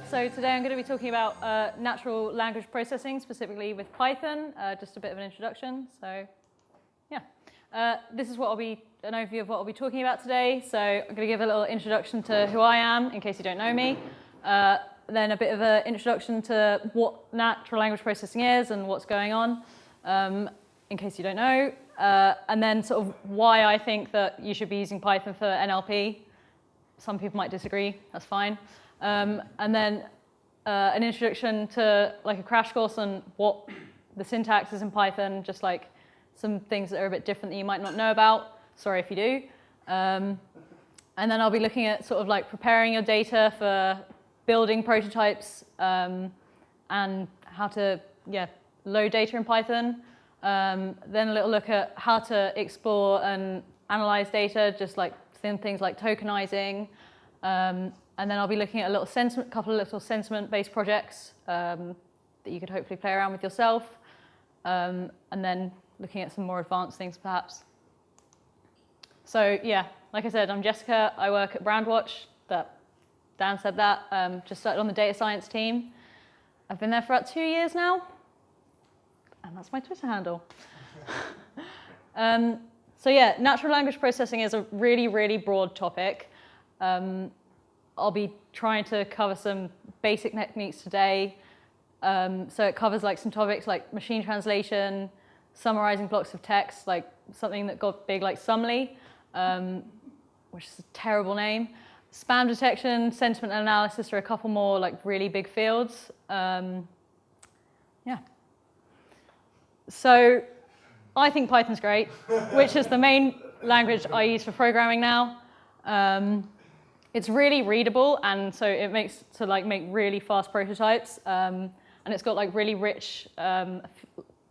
So today I'm going to be talking about natural language processing, specifically with Python, just a bit of an introduction. So yeah, this is an overview of what I'll be talking about today. So I'm going to give a little introduction to who I am, in case you don't know me. Then a bit of an introduction to what natural language processing is and what's going on, in case you don't know. And then sort of why I think that you should be using Python for NLP. Some people might disagree, that's fine. And then an introduction to like a crash course on what the syntax is in Python, just like some things that are a bit different that you might not know about. Sorry if you do. And then I'll be looking at sort of like preparing your data for building prototypes and how to load data in Python. Then a little look at how to explore and analyze data, just like things like tokenizing. And then I'll be looking at a couple of little sentiment-based projects that you could hopefully play around with yourself. And then looking at some more advanced things, perhaps. So yeah, like I said, I'm Jessica. I work at Brandwatch. Dan said that. Just started on the data science team. I've been there for about 2 years now. And that's my Twitter handle. So yeah, natural language processing is a really, really broad topic. I'll be trying to cover some basic techniques today. So it covers like some topics like machine translation, summarizing blocks of text, like something that got big like Sumly, which is a terrible name. Spam detection, sentiment analysis are a couple more like really big fields. Yeah. So I think Python's great, which is the main language I use for programming now. It's really readable, and so it makes to like make really fast prototypes. And it's got like really rich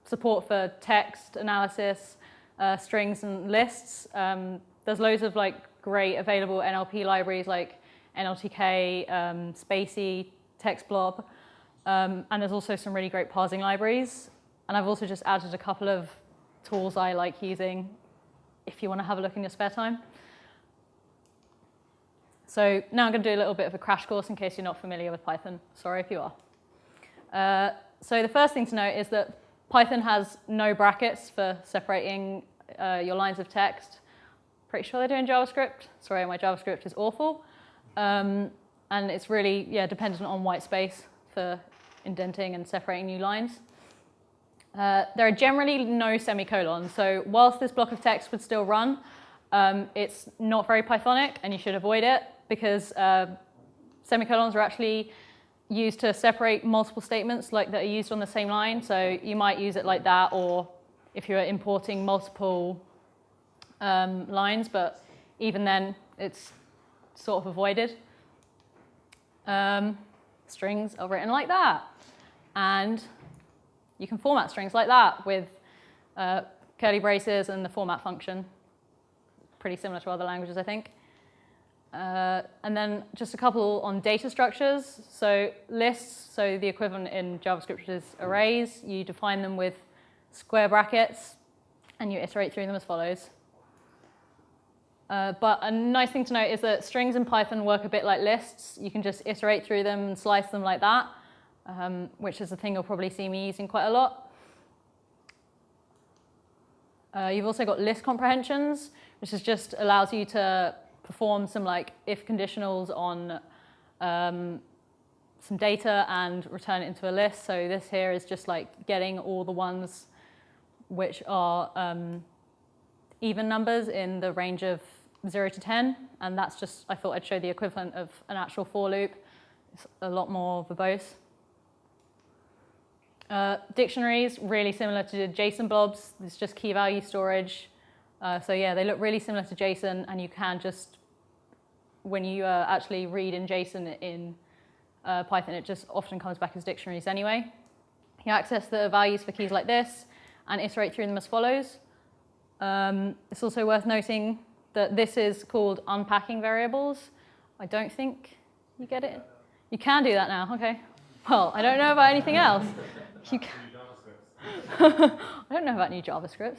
support for text analysis, strings and lists. There's loads of like great available NLP libraries like NLTK, Spacey, TextBlob, and there's also some really great parsing libraries. And I've also just added a couple of tools I like using if you want to have a look in your spare time. So now I'm going to do a little bit of a crash course in case you're not familiar with Python. Sorry if you are. So the first thing to note is that Python has no brackets for separating your lines of text. Pretty sure they do in JavaScript. Sorry, my JavaScript is awful. And it's really dependent on white space for indenting and separating new lines. There are generally no semicolons, so whilst this block of text would still run, it's not very Pythonic, and you should avoid it, because semicolons are actually used to separate multiple statements that are used on the same line, so you might use it like that, or if you're importing multiple lines, but even then, it's sort of avoided. Strings are written like that, and you can format strings like that with curly braces and the format function. Pretty similar to other languages, I think. And then just a couple on data structures. So lists, so the equivalent in JavaScript is arrays. You define them with square brackets, and you iterate through them as follows. But a nice thing to note is that strings in Python work a bit like lists. You can just iterate through them and slice them like that. Which is a thing you'll probably see me using quite a lot. You've also got list comprehensions, which is just allows you to perform some like if conditionals on some data and return it into a list. So this here is just like getting all the ones which are even numbers in the range of 0 to 10, and that's just, I thought I'd show the equivalent of an actual for loop. It's a lot more verbose. Dictionaries, really similar to JSON blobs. It's just key value storage. So yeah, they look really similar to JSON, and you can just, when you actually read in JSON in Python, it just often comes back as dictionaries anyway. You access the values for keys like this and iterate through them as follows. It's also worth noting that this is called unpacking variables. I don't think you get it. You can do that now, okay. Well, I don't know about anything else. You can. I don't know about new JavaScripts.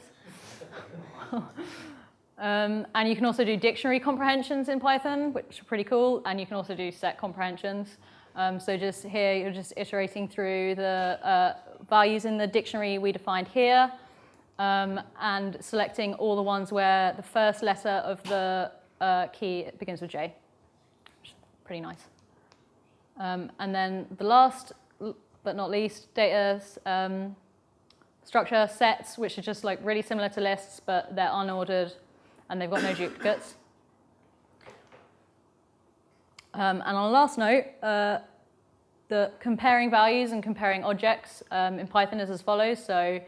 And you can also do dictionary comprehensions in Python, which are pretty cool, and you can also do set comprehensions. So just here, you're just iterating through the values in the dictionary we defined here, and selecting all the ones where the first letter of the key begins with J. Which is pretty nice. And then the last, but not least, data structure sets, which are just like really similar to lists, but they're unordered and they've got no duplicates. And on a last note, the comparing values and comparing objects in Python is as follows. So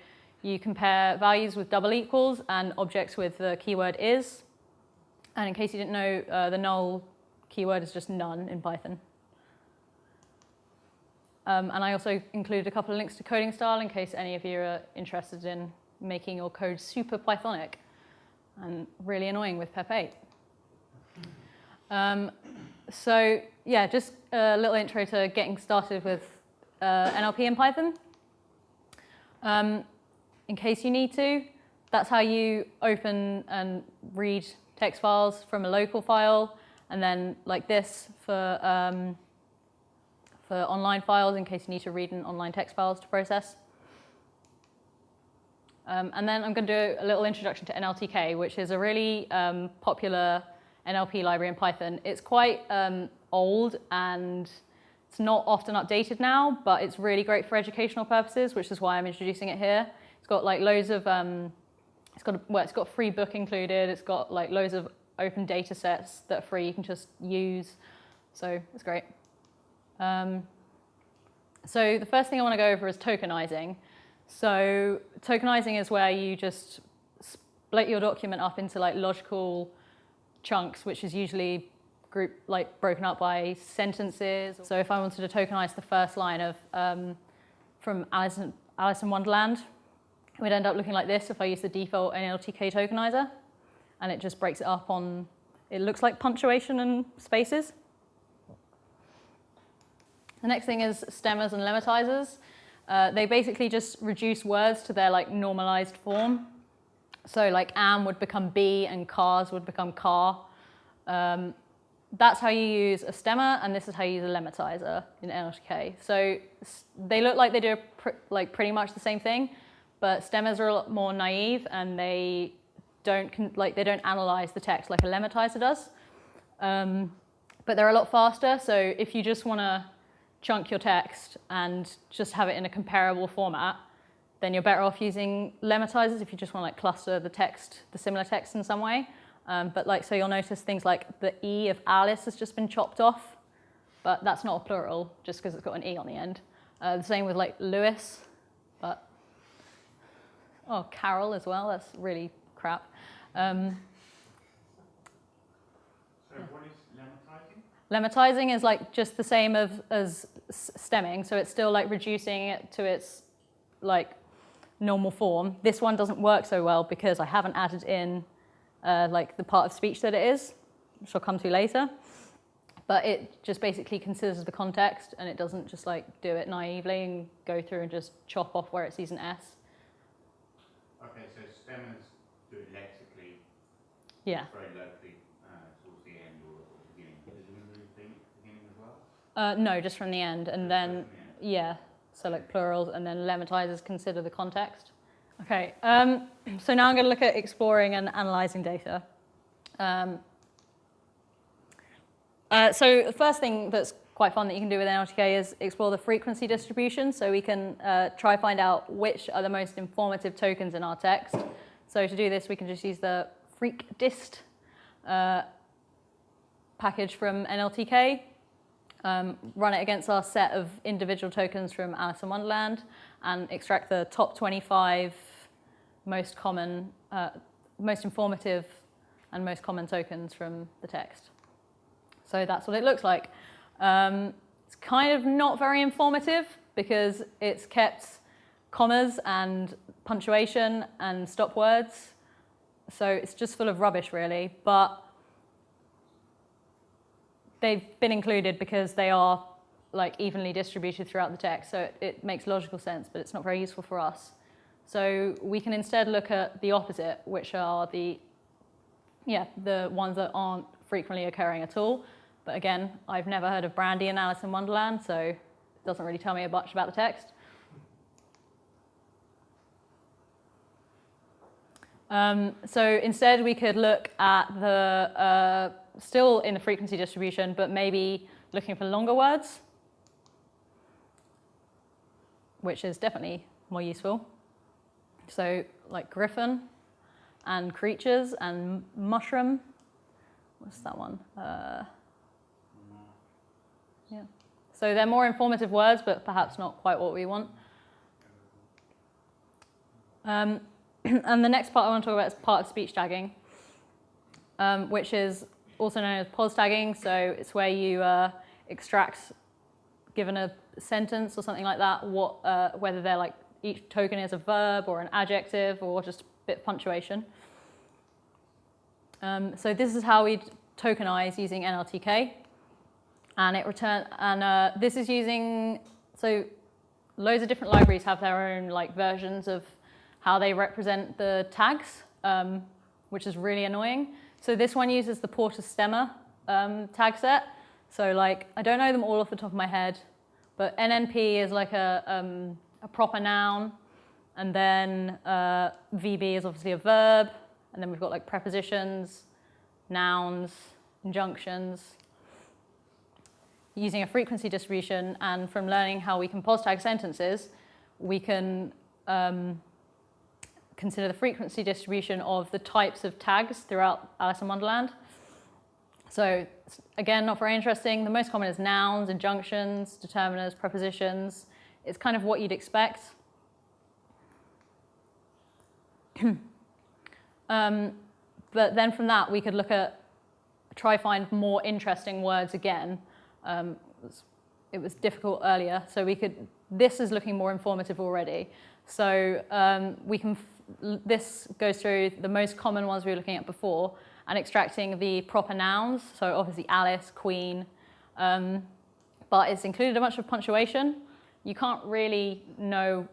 you compare values with double equals and objects with the keyword is. And in case you didn't know, the null keyword is just none in Python. And I also included a couple of links to coding style in case any of you are interested in making your code super Pythonic and really annoying with Pep 8. So yeah, just a little intro to getting started with NLP in Python. In case you need to, that's how you open and read text files from a local file, and then like this for online files in case you need to read in online text files to process. And then I'm going to do a little introduction to NLTK, which is a really popular NLP library in Python. It's quite old and it's not often updated now, but it's really great for educational purposes, which is why I'm introducing it here. It's got like loads of, it's got a free book included. It's got like loads of open data sets that are free you can just use. So it's great. So the first thing I want to go over is tokenizing. So tokenizing is where you just split your document up into like logical chunks, which is usually broken up by sentences. So if I wanted to tokenize the first line of from Alice in Wonderland, it would end up looking like this if I use the default NLTK tokenizer, and it just breaks it up on, it looks like punctuation and spaces. The next thing is stemmers and lemmatizers. They basically just reduce words to their like normalized form. So like am would become be and cars would become car. That's how you use a stemmer, and this is how you use a lemmatizer in NLTK. So they look like they do pretty much the same thing, but stemmers are a lot more naive and they don't analyze the text like a lemmatizer does. But they're a lot faster. So if you just want to chunk your text and just have it in a comparable format, then you're better off using lemmatizers if you just want to like cluster the text, the similar text in some way. But like, so you'll notice things like the E of Alice has just been chopped off, but that's not a plural just because it's got an E on the end. The same with like Lewis, but, oh, Carol as well, that's really crap. So what is lemmatizing? Lemmatizing is like just the same as stemming, so it's still like reducing it to its like normal form. This one doesn't work so well because I haven't added in like the part of speech that it is, which I'll come to later. But it just basically considers the context, and it doesn't just like do it naively and go through and just chop off where it sees an S. Okay, so stemmers do it lexically. Yeah. Very locally towards the end or the beginning. Does it remove the beginning as well? No, just from the end, and then yeah. So like plurals, and then lemmatizers consider the context. Okay, so now I'm going to look at exploring and analyzing data. So the first thing that's quite fun that you can do with NLTK is explore the frequency distribution, so we can try find out which are the most informative tokens in our text. So to do this, we can just use the freqdist package from NLTK. Run it against our set of individual tokens from Alice in Wonderland, and extract the top 25 most common, most informative and most common tokens from the text. So that's what it looks like. It's kind of not very informative because it's kept commas and punctuation and stop words. So it's just full of rubbish really, but they've been included because they are like evenly distributed throughout the text, so it makes logical sense, but it's not very useful for us. So we can instead look at the opposite, which are the ones that aren't frequently occurring at all, But again, I've never heard of Brandy and Alice in Wonderland, so it doesn't really tell me much about the text. So instead, we could look at the, still in the frequency distribution, but maybe looking for longer words, which is definitely more useful. So like griffin and creatures and mushroom. What's that one? Yeah. So they're more informative words, but perhaps not quite what we want. And the next part I want to talk about is part of speech tagging, which is also known as pos tagging. So it's where you extract, given a sentence or something like that, whether they're like each token is a verb or an adjective or just a bit of punctuation. So this is how we tokenize using NLTK, and this is using, so loads of different libraries have their own like versions of how they represent the tags, which is really annoying. So this one uses the Porter Stemmer tag set. So like, I don't know them all off the top of my head, but NNP is like a proper noun, and then VB is obviously a verb, and then we've got like prepositions, nouns, injunctions, using a frequency distribution. And from learning how we can pos tag sentences, we can consider the frequency distribution of the types of tags throughout Alice in Wonderland. So again, not very interesting. The most common is nouns, injunctions, determiners, prepositions. It's kind of what you'd expect. But then from that, we could try find more interesting words again. It was difficult earlier, so this is looking more informative already. So this goes through the most common ones we were looking at before and extracting the proper nouns. So obviously Alice, Queen, but it's included a bunch of punctuation. You can't really know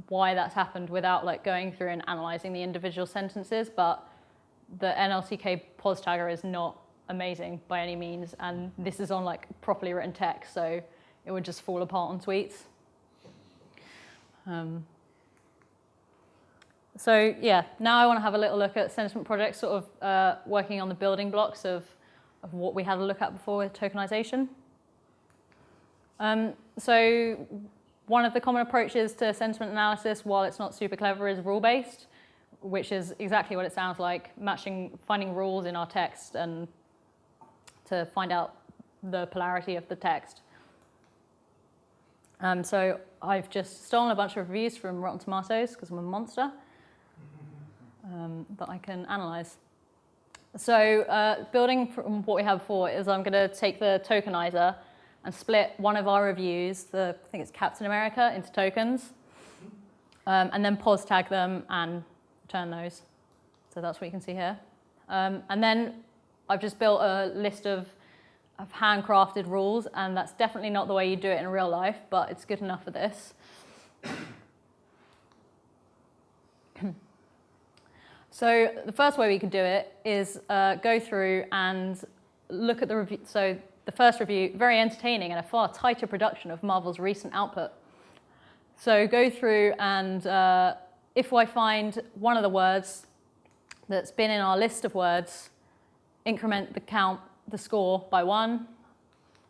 why that's happened without like going through and analyzing the individual sentences, but the NLTK pos tagger is not amazing by any means, and this is on like properly written text, so it would just fall apart on tweets. So yeah, now I want to have a little look at sentiment projects, sort of working on the building blocks of what we had a look at before with tokenization. So one of the common approaches to sentiment analysis, while it's not super clever, is rule-based, which is exactly what it sounds like, finding rules in our text and to find out the polarity of the text. So I've just stolen a bunch of reviews from Rotten Tomatoes because I'm a monster that I can analyze. So building from what we had before is I'm going to take the tokenizer and split one of our reviews, I think it's Captain America, into tokens, and then pos tag them and return those. So that's what you can see here. And then I've just built a list of handcrafted rules, and that's definitely not the way you do it in real life, but it's good enough for this. So the first way we could do it is go through and look at the review. So the first review, very entertaining and a far tighter production of Marvel's recent output. So go through and if I find one of the words that's been in our list of words, increment the score by 1.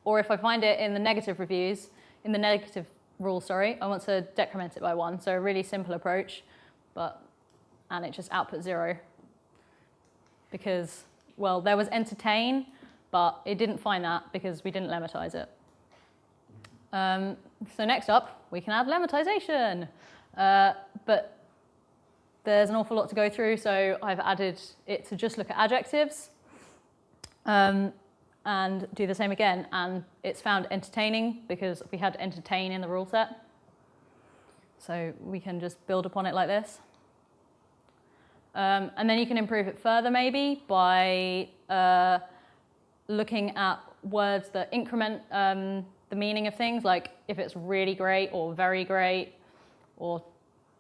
Or if I find it in the negative reviews, in the negative rule, I want to decrement it by 1. So a really simple approach, and it just output 0. Because, well, there was entertain, but it didn't find that because we didn't lemmatise it. So next up, we can add lemmatization. But there's an awful lot to go through, so I've added it to just look at adjectives and do the same again. And it's found entertaining because we had entertain in the rule set. So we can just build upon it like this. And then you can improve it further maybe by looking at words that increment the meaning of things, like if it's really great or very great or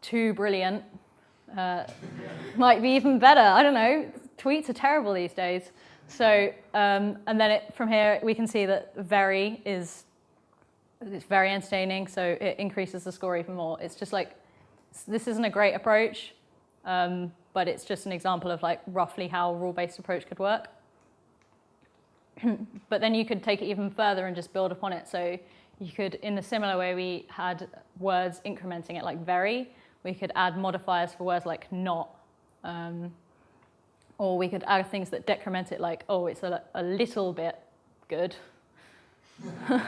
too brilliant, might be even better. I don't know. Tweets are terrible these days. So, and then from here we can see that very it's very entertaining, so it increases the score even more. It's just like, this isn't a great approach, but it's just an example of like roughly how a rule-based approach could work. But then you could take it even further and just build upon it. So you could, in the similar way we had words incrementing it like very, we could add modifiers for words like not, or we could add things that decrement it like, oh, it's a little bit good. How could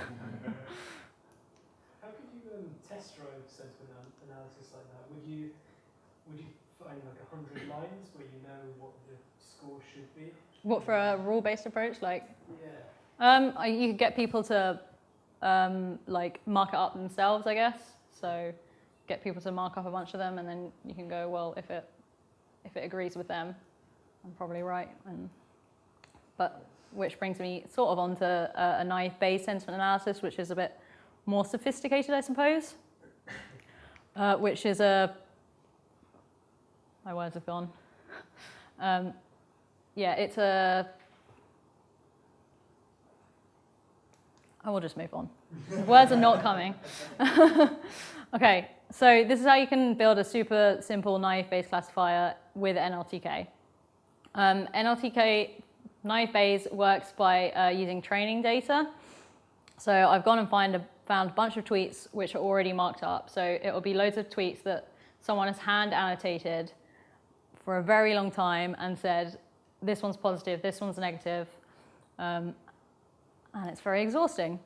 you test drive sentiment analysis like that? Would you find like 100 lines where you know what the score should be? What, for a rule-based approach? Like, yeah. You could get people to like mark it up themselves, I guess. So get people to mark up a bunch of them, and then you can go, well, if it agrees with them, I'm probably right. But which brings me sort of onto a naive Bayes sentiment analysis, which is a bit more sophisticated, I suppose. Which is my words have gone. Yeah, it's I will just move on. Words are not coming. Okay, so this is how you can build a super simple naive Bayes classifier with NLTK. NLTK naive Bayes works by using training data. So I've gone and found a bunch of tweets which are already marked up. So it will be loads of tweets that someone has hand annotated for a very long time and said, this one's positive, this one's negative, and it's very exhausting.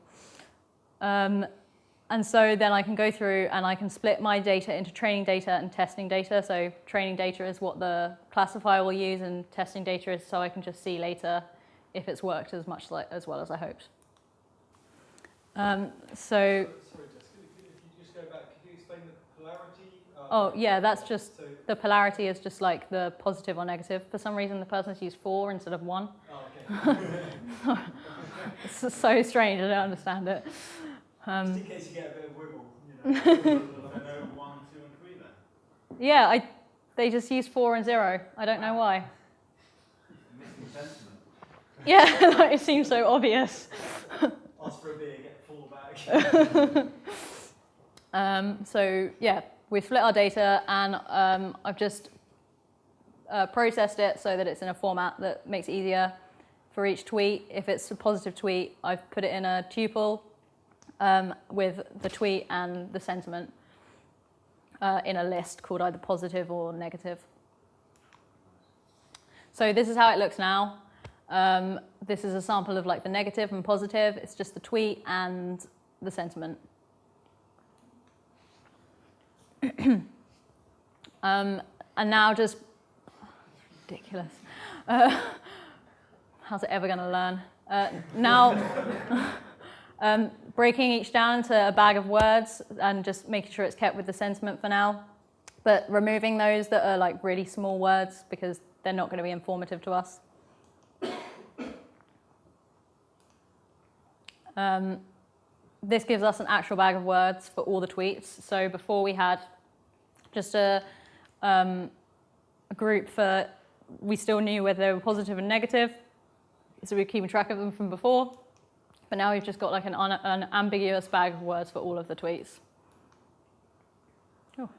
And so then I can go through and I can split my data into training data and testing data. So training data is what the classifier will use, and testing data is so I can just see later if it's worked as well as I hoped. Sorry, Jess, if you just go back, could you explain the polarity? Oh, yeah, that's just, the polarity is just like the positive or negative. For some reason, the person's used 4 instead of 1. Oh, okay. It's so strange, I don't understand it. Just in case you get a bit of wiggle, you know. 1, 2, and 3 then? Yeah, they just use 4 and 0. I don't know why. Missing sentiment. Yeah, it seems so obvious. Ask for a beer, get full bag. So yeah, we split our data, and I've just processed it so that it's in a format that makes it easier for each tweet. If it's a positive tweet, I've put it in a tuple with the tweet and the sentiment in a list called either positive or negative. So this is how it looks now. This is a sample of like the negative and positive. It's just the tweet and the sentiment. And now just ridiculous. How's it ever going to learn? Now breaking each down into a bag of words and just making sure it's kept with the sentiment for now, but removing those that are like really small words because they're not going to be informative to us. This gives us an actual bag of words for all the tweets. So before we had just a group for, we still knew whether they were positive and negative, so we were keeping track of them from before. But now we've just got like an ambiguous bag of words for all of the tweets. Oh,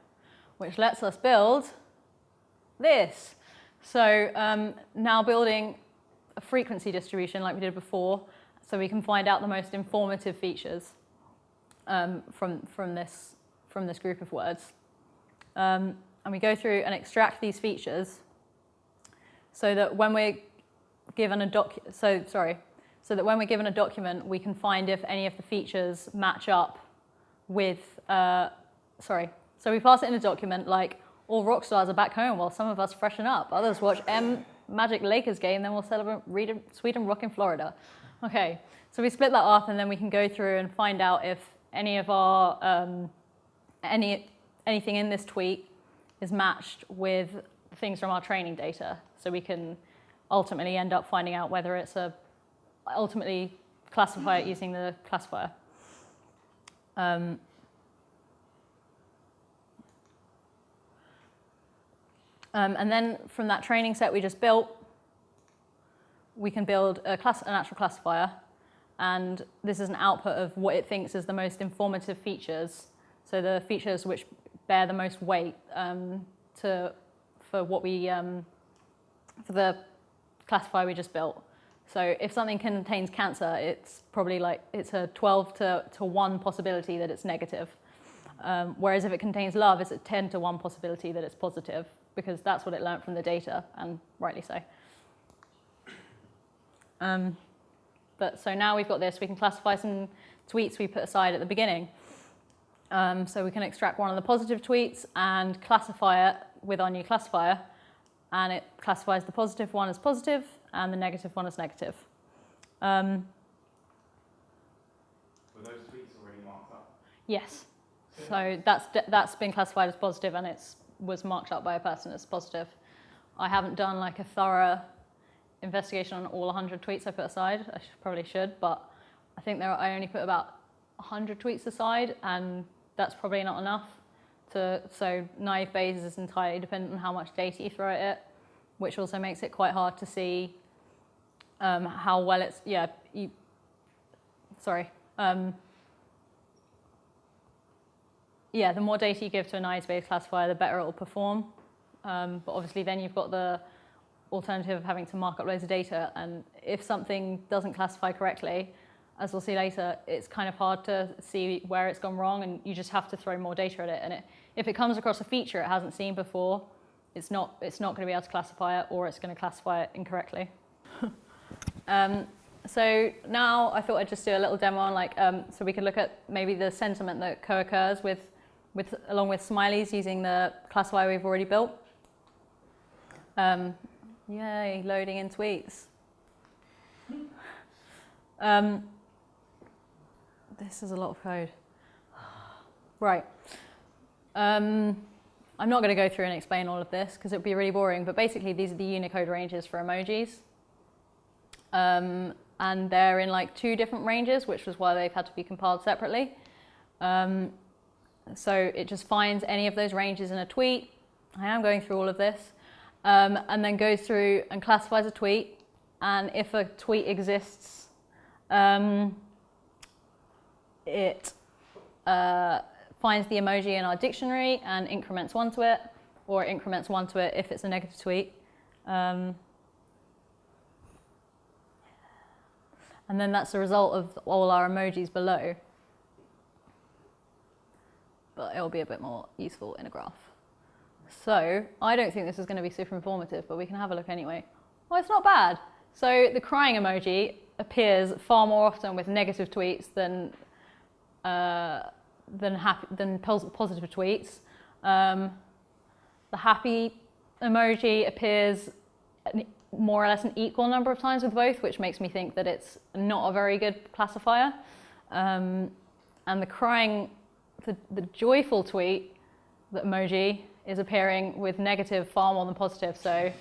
which lets us build this. So now building a frequency distribution like we did before, so we can find out the most informative features from this group of words. And we go through and extract these features so that when we're given a document, we can find if any of the features match up with, so we pass it in a document like, all rock stars are back home while some of us freshen up. Others watch Magic Lakers game, then we'll celebrate Sweden Rock in Florida. Okay, so we split that up, and then we can go through and find out if any of our, anything in this tweet is matched with things from our training data. So we can ultimately end up finding out whether it's ultimately classify it using the classifier. And then from that training set we just built, we can build a natural classifier, and this is an output of what it thinks is the most informative features. So the features which bear the most weight for the classifier we just built. So if something contains cancer, it's probably it's a 12 to 1 possibility that it's negative. Whereas if it contains love, it's a 10 to 1 possibility that it's positive, because that's what it learned from the data, and rightly so. But so now we've got this, we can classify some tweets we put aside at the beginning. So we can extract one of the positive tweets and classify it with our new classifier, and it classifies the positive one as positive and the negative one as negative. Were those tweets already marked up? Yes. So that's been classified as positive, and it was marked up by a person as positive. I haven't done like a thorough investigation on all 100 tweets I put aside. I probably should, but I think I only put about 100 tweets aside, and that's probably not enough. So naive Bayes is entirely dependent on how much data you throw at it, which also makes it quite hard to see how well it's, the more data you give to a naive Bayes classifier, the better it will perform. But obviously then you've got the alternative of having to mark up loads of data, and if something doesn't classify correctly, as we'll see later, it's kind of hard to see where it's gone wrong, and you just have to throw more data at it. And if it comes across a feature it hasn't seen before, it's not going to be able to classify it, or it's going to classify it incorrectly. So now I thought I'd just do a little demo on so we could look at maybe the sentiment that co-occurs along with smileys using the classifier we've already built. Yay, loading in tweets. This is a lot of code. Right. I'm not going to go through and explain all of this because it would be really boring, but basically these are the Unicode ranges for emojis. And they're in like 2 different ranges, which was why they've had to be compiled separately. So it just finds any of those ranges in a tweet. I am going through all of this. And then goes through and classifies a tweet. And if a tweet exists, it finds the emoji in our dictionary and increments 1 to it, or it increments 1 to it if it's a negative tweet. And then that's the result of all our emojis below. But it'll be a bit more useful in a graph. So I don't think this is going to be super informative, but we can have a look anyway. Well, it's not bad. So the crying emoji appears far more often with negative tweets than positive tweets. The happy emoji appears more or less an equal number of times with both, which makes me think that it's not a very good classifier. And the crying, the joyful tweet, the emoji, is appearing with negative far more than positive. So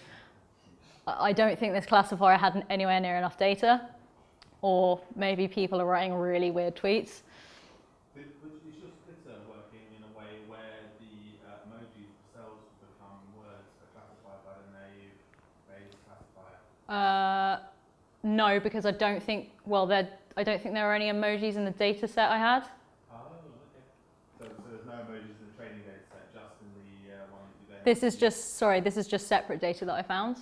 I don't think this classifier had anywhere near enough data, or maybe people are writing really weird tweets. But is your splitter working in a way where the emojis themselves become words classified by the naive Bayes classifier? No, because I don't think there are any emojis in the data set I had. Oh, okay. So there's no emojis in the training data set, just in the one that you then... This is just separate data that I found,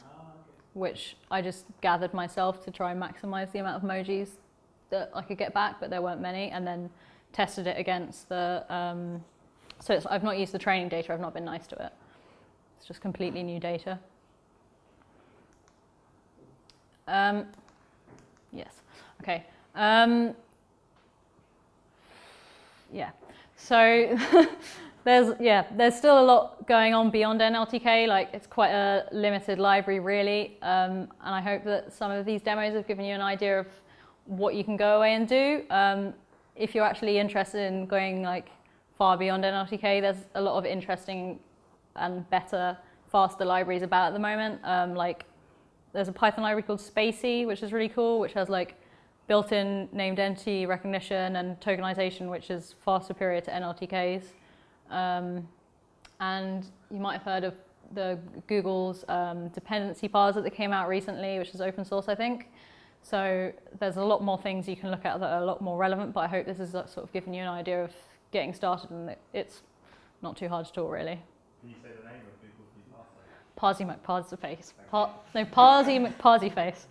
which I just gathered myself to try and maximize the amount of emojis that I could get back, but there weren't many, and then tested it against the... I've not used the training data, I've not been nice to it. It's just completely new data. Yes, okay. Yeah, so there's still a lot going on beyond NLTK. Like, it's quite a limited library, really, and I hope that some of these demos have given you an idea of what you can go away and do. If you're actually interested in going like far beyond NLTK, there's a lot of interesting and better, faster libraries about at the moment. Like, there's a Python library called Spacey, which is really cool, which has like built-in named entity recognition and tokenization, which is far superior to NLTK's. And you might have heard of the Google's dependency parser that came out recently, which is open source, I think. So there's a lot more things you can look at that are a lot more relevant, but I hope this has sort of given you an idea of getting started, and it's not too hard at all, really. Can you say the name of Google's new parser? Parsi McParsiface. Parsi McParsiface.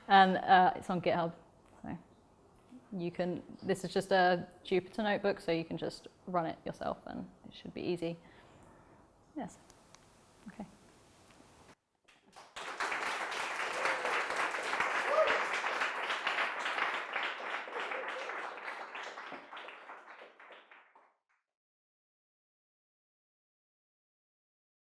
And it's on GitHub. So you can, this is just a Jupyter notebook, so you can just run it yourself and it should be easy. Yes. Okay.